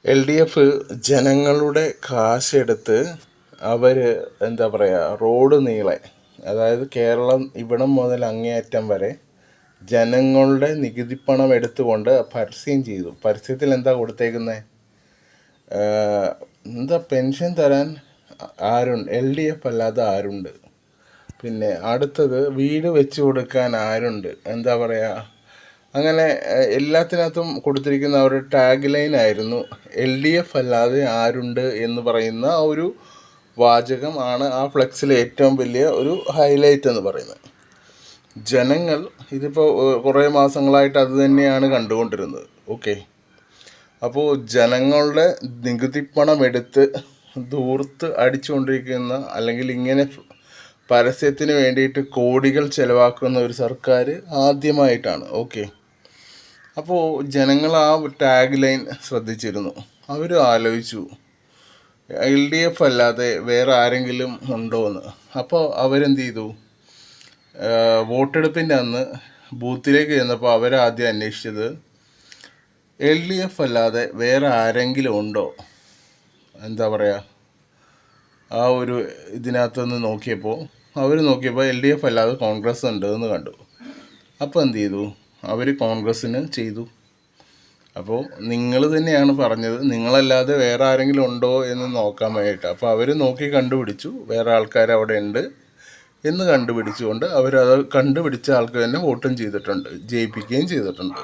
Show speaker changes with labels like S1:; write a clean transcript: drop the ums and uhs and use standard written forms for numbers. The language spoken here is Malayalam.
S1: LDF ജനങ്ങളുടെ കാശെടുത്ത് അവർ എന്താ പറയുക, റോഡ് നീളെ, അതായത് കേരളം ഇവിടം മുതൽ അങ്ങേയറ്റം വരെ ജനങ്ങളുടെ നികുതിപ്പണം എടുത്തുകൊണ്ട് പരസ്യം ചെയ്തു. പരസ്യത്തിൽ എന്താ കൊടുത്തേക്കുന്നത്? എന്താ പെൻഷൻ തരാൻ ആരുണ്ട്, LDF അല്ലാതെ ആരുണ്ട്? പിന്നെ അടുത്തത് വീട് വെച്ച് കൊടുക്കാൻ ആരുണ്ട്? എന്താ പറയുക, അങ്ങനെ എല്ലാത്തിനകത്തും കൊടുത്തിരിക്കുന്ന ഒരു ടാഗ് ലൈൻ ആയിരുന്നു LDF അല്ലാതെ ആരുണ്ട് എന്ന് പറയുന്ന ഒരു വാചകം ആണ് ആ ഫ്ലെക്സിലെ ഏറ്റവും വലിയ ഒരു ഹൈലൈറ്റ് എന്ന് പറയുന്നത്. ജനങ്ങൾ ഇതിപ്പോൾ കുറേ മാസങ്ങളായിട്ട് അത് തന്നെയാണ് കണ്ടുകൊണ്ടിരുന്നത്. ഓക്കെ, അപ്പോൾ ജനങ്ങളുടെ നികുതിപ്പണം എടുത്ത് ദൂർത്ത് അടിച്ചുകൊണ്ടിരിക്കുന്ന, അല്ലെങ്കിൽ ഇങ്ങനെ പരസ്യത്തിന് വേണ്ടിയിട്ട് കോടികൾ ചെലവാക്കുന്ന ഒരു സർക്കാർ ആദ്യമായിട്ടാണ്. ഓക്കെ, അപ്പോൾ ജനങ്ങൾ ആ ടാഗ് ലൈൻ ശ്രദ്ധിച്ചിരുന്നു. അവർ ആലോചിച്ചു LDF അല്ലാതെ വേറെ ആരെങ്കിലും ഉണ്ടോ എന്ന്. അപ്പോൾ അവരെന്ത് ചെയ്തു? വോട്ടെടുപ്പിൻ്റെ അന്ന് ബൂത്തിലേക്ക് ചെന്നപ്പോൾ അവരാദ്യം അന്വേഷിച്ചത് LDF അല്ലാതെ വേറെ ആരെങ്കിലും ഉണ്ടോ, എന്താ പറയുക, ആ ഒരു ഇതിനകത്തുനിന്ന് നോക്കിയപ്പോൾ LDF അല്ലാതെ കോൺഗ്രസ് ഉണ്ട് എന്ന് കണ്ടു. അപ്പോൾ എന്ത് ചെയ്തു? അവർ കോൺഗ്രസ്സിന് ചെയ്തു. അപ്പോൾ നിങ്ങൾ തന്നെയാണ് പറഞ്ഞത്, നിങ്ങളല്ലാതെ വേറെ ആരെങ്കിലും ഉണ്ടോ എന്ന് നോക്കാൻ വേണ്ടിയിട്ട്. അപ്പോൾ അവർ നോക്കി കണ്ടുപിടിച്ചു വേറെ ആൾക്കാർ അവിടെ ഉണ്ട് എന്ന് കണ്ടുപിടിച്ചുകൊണ്ട് അവരത് കണ്ടുപിടിച്ച ആൾക്ക് തന്നെ വോട്ടും ചെയ്തിട്ടുണ്ട്, ജയിപ്പിക്കുകയും ചെയ്തിട്ടുണ്ട്.